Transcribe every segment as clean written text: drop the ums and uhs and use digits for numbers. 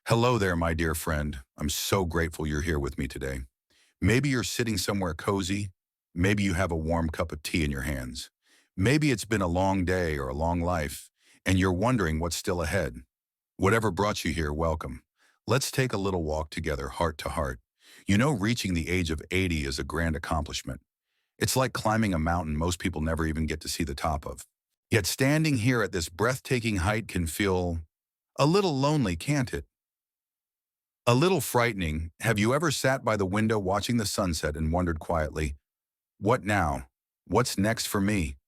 Hello there, my dear friend. I'm so grateful you're here with me today. Maybe you're sitting somewhere cozy. Maybe you have a warm cup of tea in your hands. Maybe it's been a long day or a long life, and you're wondering what's still ahead. Whatever brought you here, welcome. Let's take a little walk together, heart to heart. You know, reaching the age of 80 is a grand accomplishment. It's like climbing a mountain most people never even get to see the top of. Yet standing here at this breathtaking height can feel a little lonely, can't it? A little frightening. Have you ever sat by the window watching the sunset and wondered quietly, what now? What's next for me?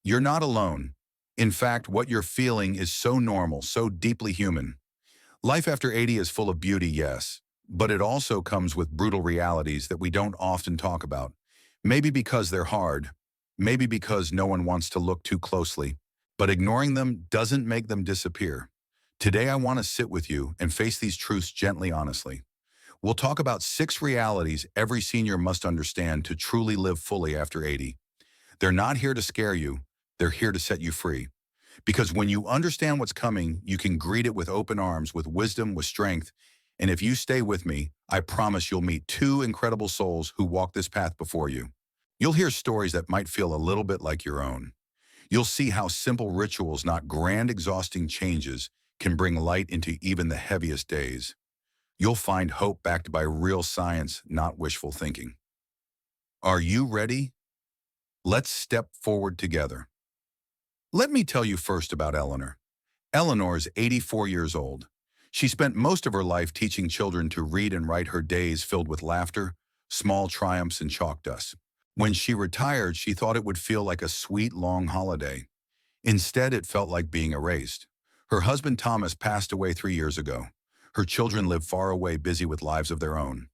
You're not alone. In fact, what you're feeling is so normal, so deeply human. Life after 80 is full of beauty, yes, but it also comes with brutal realities that we don't often talk about. Maybe because they're hard, maybe because no one wants to look too closely, but ignoring them doesn't make them disappear. Today, I want to sit with you and face these truths gently, honestly. We'll talk about 6 realities every senior must understand to truly live fully after 80. They're not here to scare you, they're here to set you free. Because when you understand what's coming, you can greet it with open arms, with wisdom, with strength. And if you stay with me, I promise you'll meet 2 incredible souls who walk this path before you. You'll hear stories that might feel a little bit like your own. You'll see how simple rituals, not grand, exhausting changes, can bring light into even the heaviest days. You'll find hope backed by real science, not wishful thinking. Are you ready? Let's step forward together. Let me tell you first about Eleanor. Eleanor is 84 years old. She spent most of her life teaching children to read and write, her days filled with laughter, small triumphs, and chalk dust. When she retired, she thought it would feel like a sweet, long holiday. Instead, it felt like being erased. Her husband Thomas passed away 3 years ago. Her children live far away, busy with lives of their own.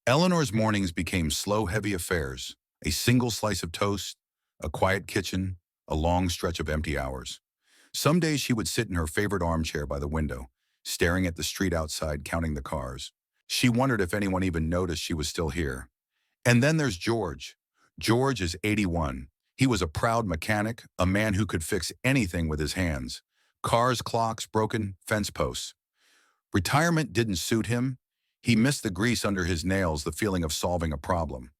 Eleanor's mornings became slow, heavy affairs. A single slice of toast, a quiet kitchen, a long stretch of empty hours. Some days she would sit in her favorite armchair by the window, staring at the street outside, counting the cars. She wondered if anyone even noticed she was still here. And then there's George. George is 81. He was a proud mechanic, a man who could fix anything with his hands. Cars, clocks, broken fence posts. Retirement didn't suit him. He missed the grease under his nails, the feeling of solving a problem.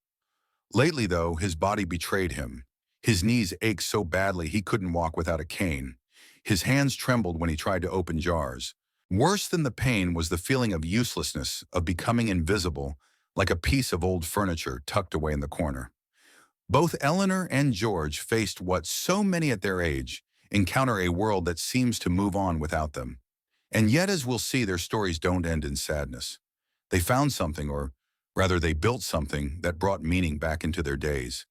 Lately, though, his body betrayed him. His knees ached so badly he couldn't walk without a cane. His hands trembled when he tried to open jars. Worse than the pain was the feeling of uselessness, of becoming invisible, like a piece of old furniture tucked away in the corner. Both Eleanor and George faced what so many at their age encounter: a world that seems to move on without them. And yet, as we'll see, their stories don't end in sadness. They found something, or rather they built something that brought meaning back into their days.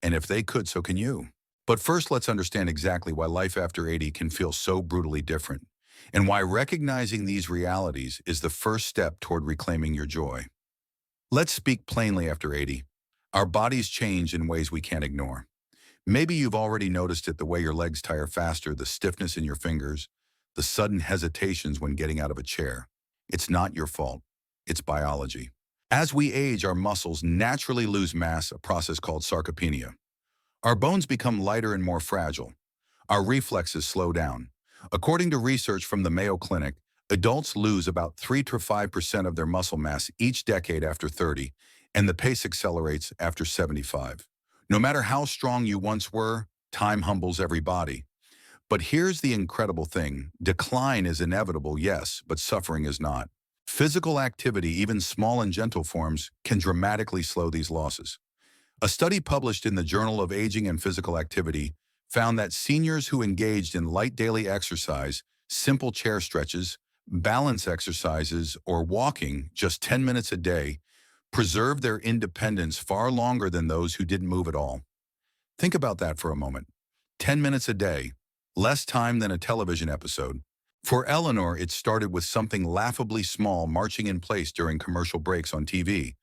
And if they could, so can you. But first, let's understand exactly why life after 80 can feel so brutally different, and why recognizing these realities is the first step toward reclaiming your joy. Let's speak plainly. After 80, our bodies change in ways we can't ignore. Maybe you've already noticed it: the way your legs tire faster, the stiffness in your fingers, the sudden hesitations when getting out of a chair. It's not your fault. It's biology. As we age, our muscles naturally lose mass, a process called sarcopenia. Our bones become lighter and more fragile. Our reflexes slow down. According to research from the Mayo Clinic, adults lose about 3 to 5% of their muscle mass each decade after 30, and the pace accelerates after 75. No matter how strong you once were, time humbles every body. But here's the incredible thing: decline is inevitable, yes, but suffering is not. Physical activity, even small and gentle forms, can dramatically slow these losses. A study published in the Journal of Aging and Physical Activity found that seniors who engaged in light daily exercise, simple chair stretches, balance exercises, or walking just 10 minutes a day, preserved their independence far longer than those who didn't move at all. Think about that for a moment. 10 minutes a day, less time than a television episode. For Eleanor, it started with something laughably small: marching in place during commercial breaks on TV.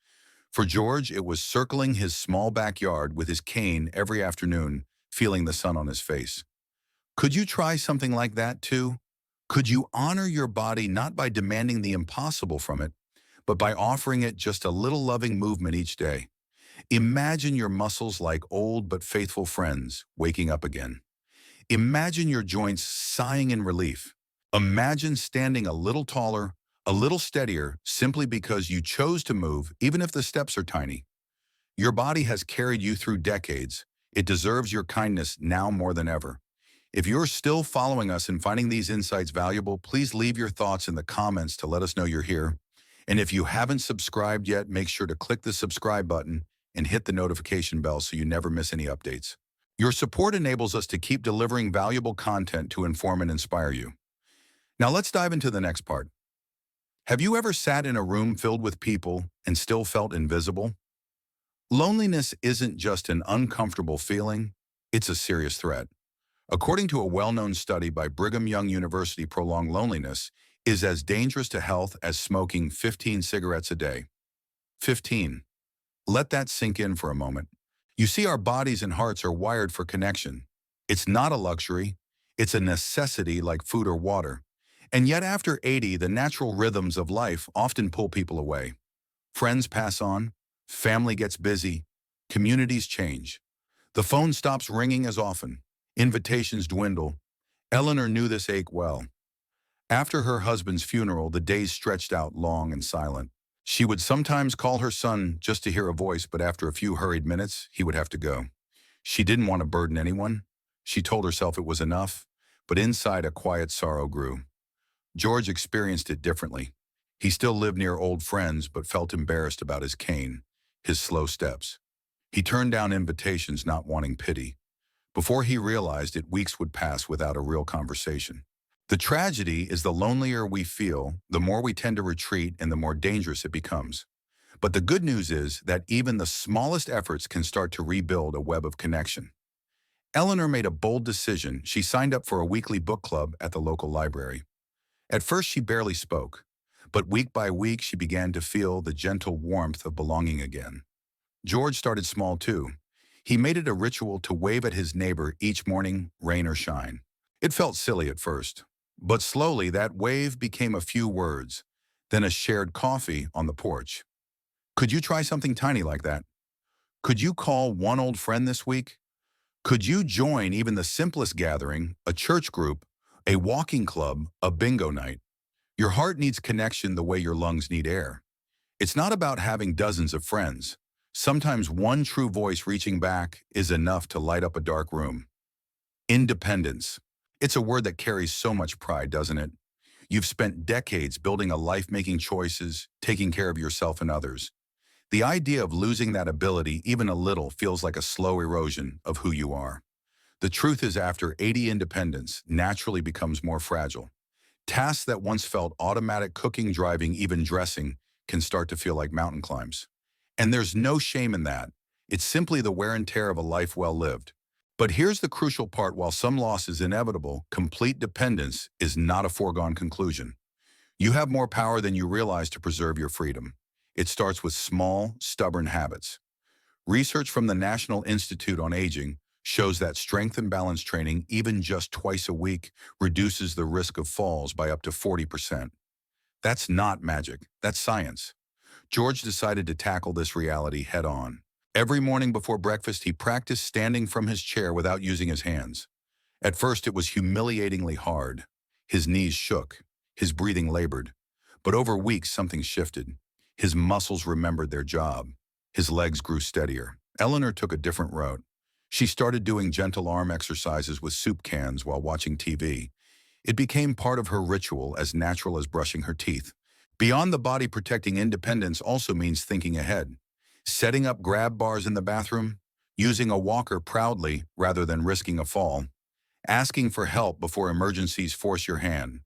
For George, it was circling his small backyard with his cane every afternoon, feeling the sun on his face. Could you try something like that too? Could you honor your body not by demanding the impossible from it, but by offering it just a little loving movement each day? Imagine your muscles like old but faithful friends, waking up again. Imagine your joints sighing in relief. Imagine standing a little taller, a little steadier, simply because you chose to move, even if the steps are tiny. Your body has carried you through decades. It deserves your kindness now more than ever. If you're still following us and finding these insights valuable, please leave your thoughts in the comments to let us know you're here. And if you haven't subscribed yet, make sure to click the subscribe button and hit the notification bell so you never miss any updates. Your support enables us to keep delivering valuable content to inform and inspire you. Now let's dive into the next part. Have you ever sat in a room filled with people and still felt invisible? Loneliness isn't just an uncomfortable feeling, it's a serious threat. According to a well-known study by Brigham Young University, prolonged loneliness is as dangerous to health as smoking 15 cigarettes a day. 15. Let that sink in for a moment. You see, our bodies and hearts are wired for connection. It's not a luxury, it's a necessity like food or water. And yet after 80, the natural rhythms of life often pull people away. Friends pass on, family gets busy, communities change. The phone stops ringing as often, invitations dwindle. Eleanor knew this ache well. After her husband's funeral, the days stretched out long and silent. She would sometimes call her son just to hear a voice, but after a few hurried minutes, he would have to go. She didn't want to burden anyone. She told herself it was enough, but inside a quiet sorrow grew. George experienced it differently. He still lived near old friends, but felt embarrassed about his cane, his slow steps. He turned down invitations, not wanting pity. Before he realized it, weeks would pass without a real conversation. The tragedy is the lonelier we feel, the more we tend to retreat and the more dangerous it becomes. But the good news is that even the smallest efforts can start to rebuild a web of connection. Eleanor made a bold decision. She signed up for a weekly book club at the local library. At first, she barely spoke, but week by week, she began to feel the gentle warmth of belonging again. George started small too. He made it a ritual to wave at his neighbor each morning, rain or shine. It felt silly at first, but slowly that wave became a few words, then a shared coffee on the porch. Could you try something tiny like that? Could you call one old friend this week? Could you join even the simplest gathering, a church group, a walking club, a bingo night? Your heart needs connection the way your lungs need air. It's not about having dozens of friends. Sometimes one true voice reaching back is enough to light up a dark room. Independence. It's a word that carries so much pride, doesn't it? You've spent decades building a life, making choices, taking care of yourself and others. The idea of losing that ability, even a little, feels like a slow erosion of who you are. The truth is, after 80, independence naturally becomes more fragile. Tasks that once felt automatic, cooking, driving, even dressing, can start to feel like mountain climbs. And there's no shame in that. It's simply the wear and tear of a life well lived. But here's the crucial part: while some loss is inevitable, complete dependence is not a foregone conclusion. You have more power than you realize to preserve your freedom. It starts with small, stubborn habits. Research from the National Institute on Aging shows that strength and balance training, even just twice a week, reduces the risk of falls by up to 40%. That's not magic, that's science. George decided to tackle this reality head on. Every morning before breakfast, he practiced standing from his chair without using his hands. At first, it was humiliatingly hard. His knees shook, his breathing labored. But over weeks, something shifted. His muscles remembered their job. His legs grew steadier. Eleanor took a different route. She started doing gentle arm exercises with soup cans while watching TV. It became part of her ritual, as natural as brushing her teeth. Beyond the body, protecting independence also means thinking ahead. Setting up grab bars in the bathroom, using a walker proudly rather than risking a fall, asking for help before emergencies force your hand.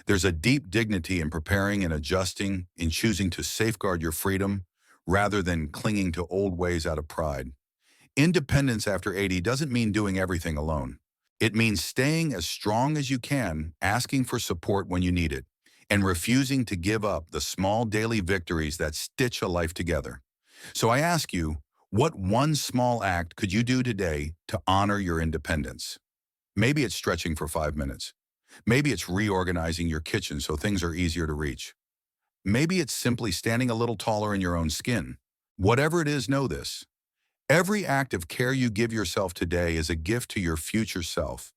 There's a deep dignity in preparing and adjusting, in choosing to safeguard your freedom rather than clinging to old ways out of pride. Independence after 80 doesn't mean doing everything alone. It means staying as strong as you can, asking for support when you need it, and refusing to give up the small daily victories that stitch a life together. So I ask you, what one small act could you do today to honor your independence? Maybe it's stretching for 5 minutes. Maybe it's reorganizing your kitchen so things are easier to reach. Maybe it's simply standing a little taller in your own skin. Whatever it is, know this: every act of care you give yourself today is a gift to your future self,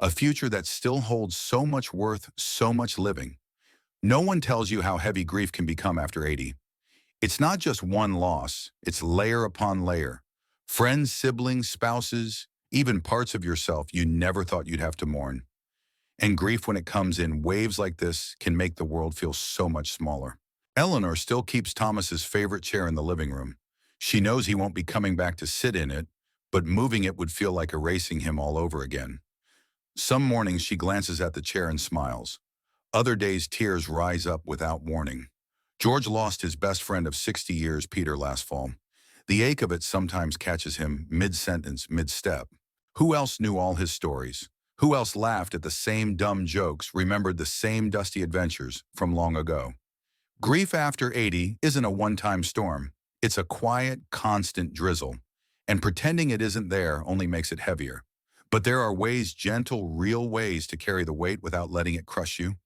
a future that still holds so much worth, so much living. No one tells you how heavy grief can become after 80. It's not just one loss, it's layer upon layer. Friends, siblings, spouses, even parts of yourself you never thought you'd have to mourn. And grief, when it comes in waves like this, can make the world feel so much smaller. Eleanor still keeps Thomas's favorite chair in the living room. She knows he won't be coming back to sit in it, but moving it would feel like erasing him all over again. Some mornings she glances at the chair and smiles. Other days tears rise up without warning. George lost his best friend of 60 years, Peter, last fall. The ache of it sometimes catches him mid-sentence, mid-step. Who else knew all his stories? Who else laughed at the same dumb jokes, remembered the same dusty adventures from long ago? Grief after 80 isn't a one-time storm. It's a quiet, constant drizzle. And pretending it isn't there only makes it heavier. But there are ways, gentle, real ways to carry the weight without letting it crush you.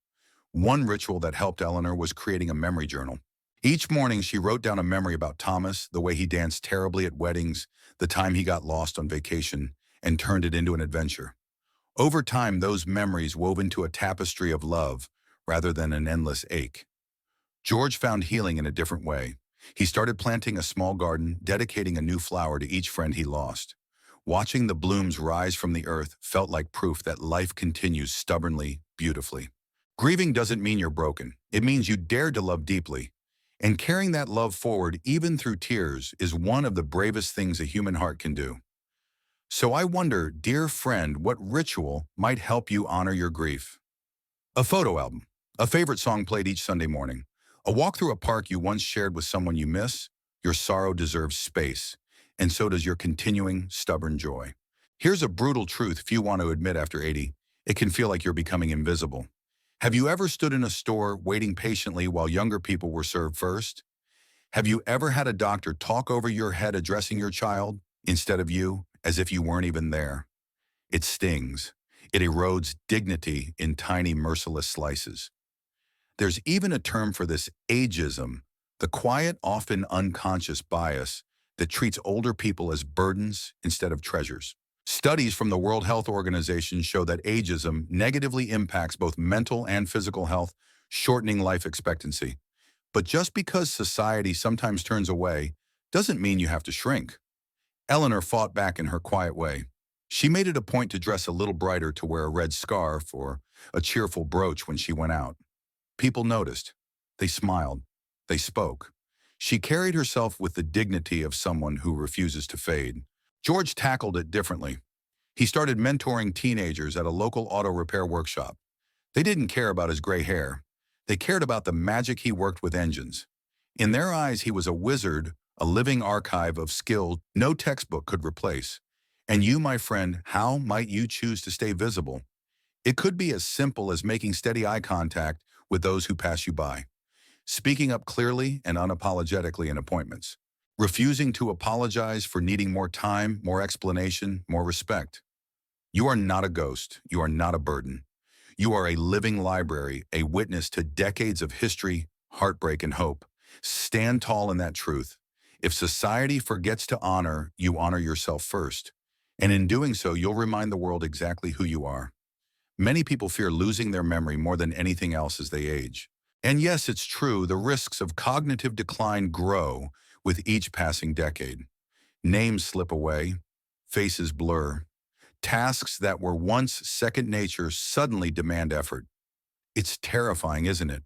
One ritual that helped Eleanor was creating a memory journal. Each morning she wrote down a memory about Thomas, the way he danced terribly at weddings, the time he got lost on vacation, and turned it into an adventure. Over time, those memories wove into a tapestry of love rather than an endless ache. George found healing in a different way. He started planting a small garden, dedicating a new flower to each friend he lost. Watching the blooms rise from the earth felt like proof that life continues stubbornly, beautifully. Grieving doesn't mean you're broken. It means you dared to love deeply. And carrying that love forward, even through tears, is one of the bravest things a human heart can do. So I wonder, dear friend, what ritual might help you honor your grief? A photo album, a favorite song played each Sunday morning, a walk through a park you once shared with someone you miss. Your sorrow deserves space, and so does your continuing, stubborn joy. Here's a brutal truth few want to admit after 80. It can feel like you're becoming invisible. Have you ever stood in a store waiting patiently while younger people were served first? Have you ever had a doctor talk over your head addressing your child instead of you, as if you weren't even there? It stings. It erodes dignity in tiny, merciless slices. There's even a term for this: ageism, the quiet, often unconscious bias that treats older people as burdens instead of treasures. Studies from the World Health Organization show that ageism negatively impacts both mental and physical health, shortening life expectancy. But just because society sometimes turns away doesn't mean you have to shrink. Eleanor fought back in her quiet way. She made it a point to dress a little brighter, to wear a red scarf or a cheerful brooch when she went out. People noticed. They smiled. They spoke. She carried herself with the dignity of someone who refuses to fade. George tackled it differently. He started mentoring teenagers at a local auto repair workshop. They didn't care about his gray hair. They cared about the magic he worked with engines. In their eyes, he was a wizard, a living archive of skill no textbook could replace. And you, my friend, how might you choose to stay visible? It could be as simple as making steady eye contact with those who pass you by, speaking up clearly and unapologetically in appointments, refusing to apologize for needing more time, more explanation, more respect. You are not a ghost. You are not a burden. You are a living library, a witness to decades of history, heartbreak, and hope. Stand tall in that truth. If society forgets to honor, you honor yourself first. And in doing so, you'll remind the world exactly who you are. Many people fear losing their memory more than anything else as they age. And yes, it's true, the risks of cognitive decline grow with each passing decade. Names slip away, faces blur. Tasks that were once second nature suddenly demand effort. It's terrifying, isn't it?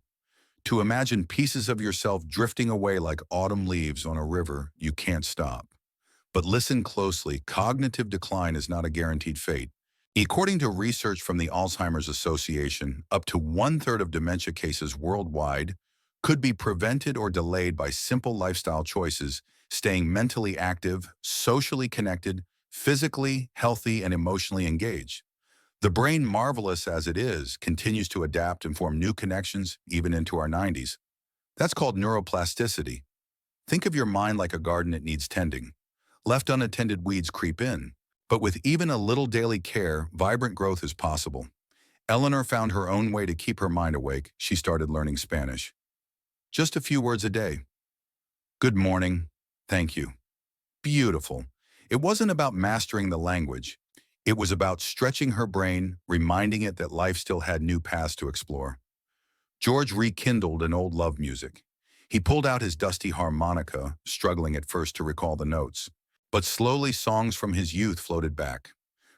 To imagine pieces of yourself drifting away like autumn leaves on a river you can't stop. But listen closely, cognitive decline is not a guaranteed fate. According to research from the Alzheimer's Association, up to one-third of dementia cases worldwide could be prevented or delayed by simple lifestyle choices, staying mentally active, socially connected, physically healthy, and emotionally engaged. The brain, marvelous as it is, continues to adapt and form new connections even into our 90s. That's called neuroplasticity. Think of your mind like a garden that needs tending. Left unattended, weeds creep in. But with even a little daily care, vibrant growth is possible. Eleanor found her own way to keep her mind awake. She started learning Spanish. Just a few words a day. Good morning. Thank you. Beautiful. It wasn't about mastering the language. It was about stretching her brain, reminding it that life still had new paths to explore. George rekindled an old love music. He pulled out his dusty harmonica, struggling at first to recall the notes. But slowly songs from his youth floated back.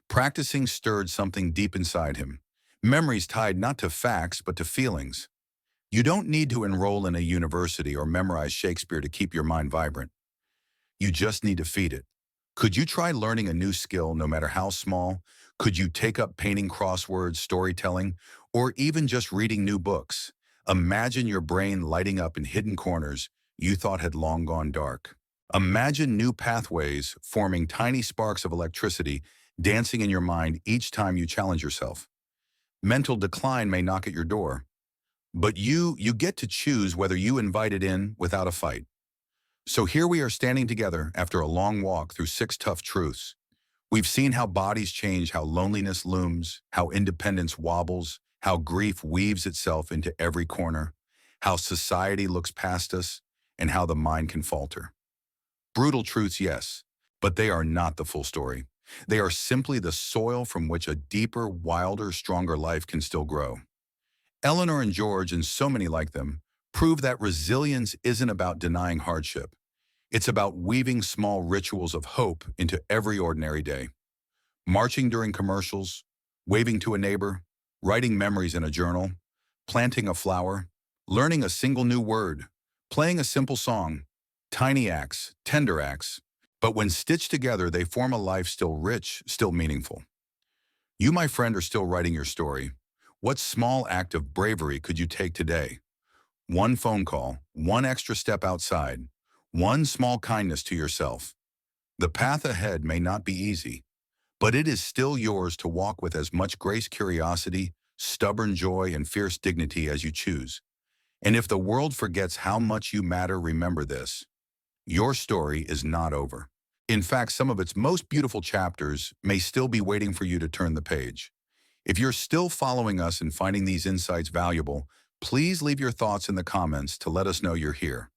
Practicing stirred something deep inside him. Memories tied not to facts, but to feelings. You don't need to enroll in a university or memorize Shakespeare to keep your mind vibrant. You just need to feed it. Could you try learning a new skill, no matter how small? Could you take up painting crosswords, storytelling, or even just reading new books? Imagine your brain lighting up in hidden corners you thought had long gone dark. Imagine new pathways forming tiny sparks of electricity dancing in your mind each time you challenge yourself. Mental decline may knock at your door, but you get to choose whether you invite it in without a fight. So here we are standing together after a long walk through 6 tough truths. We've seen how bodies change, how loneliness looms, how independence wobbles, how grief weaves itself into every corner, how society looks past us, and how the mind can falter. Brutal truths, yes, but they are not the full story. They are simply the soil from which a deeper, wilder, stronger life can still grow. Eleanor and George, and so many like them, prove that resilience isn't about denying hardship. It's about weaving small rituals of hope into every ordinary day. Marching during commercials, waving to a neighbor, writing memories in a journal, planting a flower, learning a single new word, playing a simple song. Tiny acts, tender acts, but when stitched together, they form a life still rich, still meaningful. You, my friend, are still writing your story. What small act of bravery could you take today? One phone call, one extra step outside, one small kindness to yourself. The path ahead may not be easy, but it is still yours to walk with as much grace, curiosity, stubborn joy, and fierce dignity as you choose. And if the world forgets how much you matter, remember this. Your story is not over. In fact, some of its most beautiful chapters may still be waiting for you to turn the page. If you're still following us and finding these insights valuable, please leave your thoughts in the comments to let us know you're here.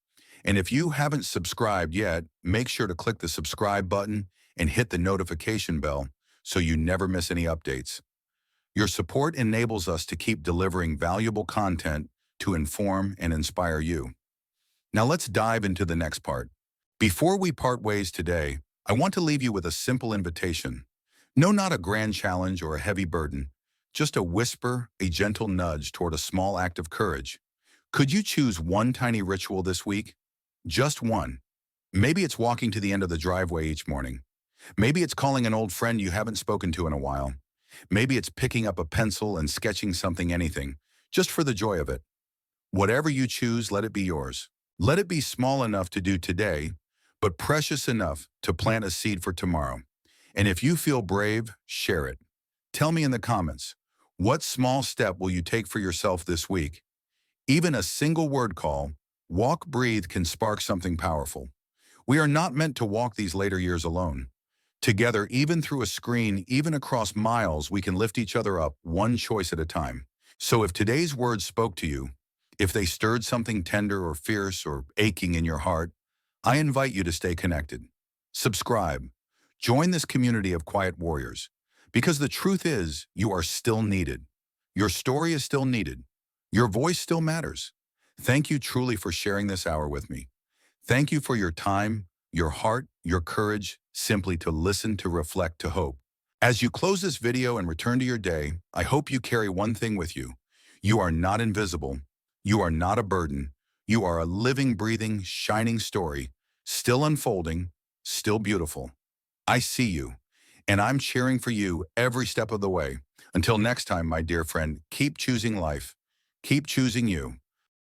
And if you haven't subscribed yet, make sure to click the subscribe button and hit the notification bell so you never miss any updates. Your support enables us to keep delivering valuable content to inform and inspire you. Now let's dive into the next part. Before we part ways today, I want to leave you with a simple invitation. No, not a grand challenge or a heavy burden, just a whisper, a gentle nudge toward a small act of courage. Could you choose one tiny ritual this week? Just one. Maybe it's walking to the end of the driveway each morning. Maybe it's calling an old friend you haven't spoken to in a while. Maybe it's picking up a pencil and sketching something, anything, just for the joy of it. Whatever you choose, let it be yours. Let it be small enough to do today, but precious enough to plant a seed for tomorrow. And if you feel brave, share it. Tell me in the comments, what small step will you take for yourself this week? Even a single word call, walk, breathe, can spark something powerful. We are not meant to walk these later years alone. Together, even through a screen, even across miles, we can lift each other up one choice at a time. So if today's words spoke to you, if they stirred something tender or fierce or aching in your heart, I invite you to stay connected. Subscribe. Join this community of quiet warriors. Because the truth is, you are still needed. Your story is still needed. Your voice still matters. Thank you truly for sharing this hour with me. Thank you for your time, your heart, your courage, simply to listen, to reflect, to hope. As you close this video and return to your day, I hope you carry one thing with you. You are not invisible. You are not a burden. You are a living, breathing, shining story, still unfolding, still beautiful. I see you, and I'm cheering for you every step of the way. Until next time, my dear friend, keep choosing life. Keep choosing you.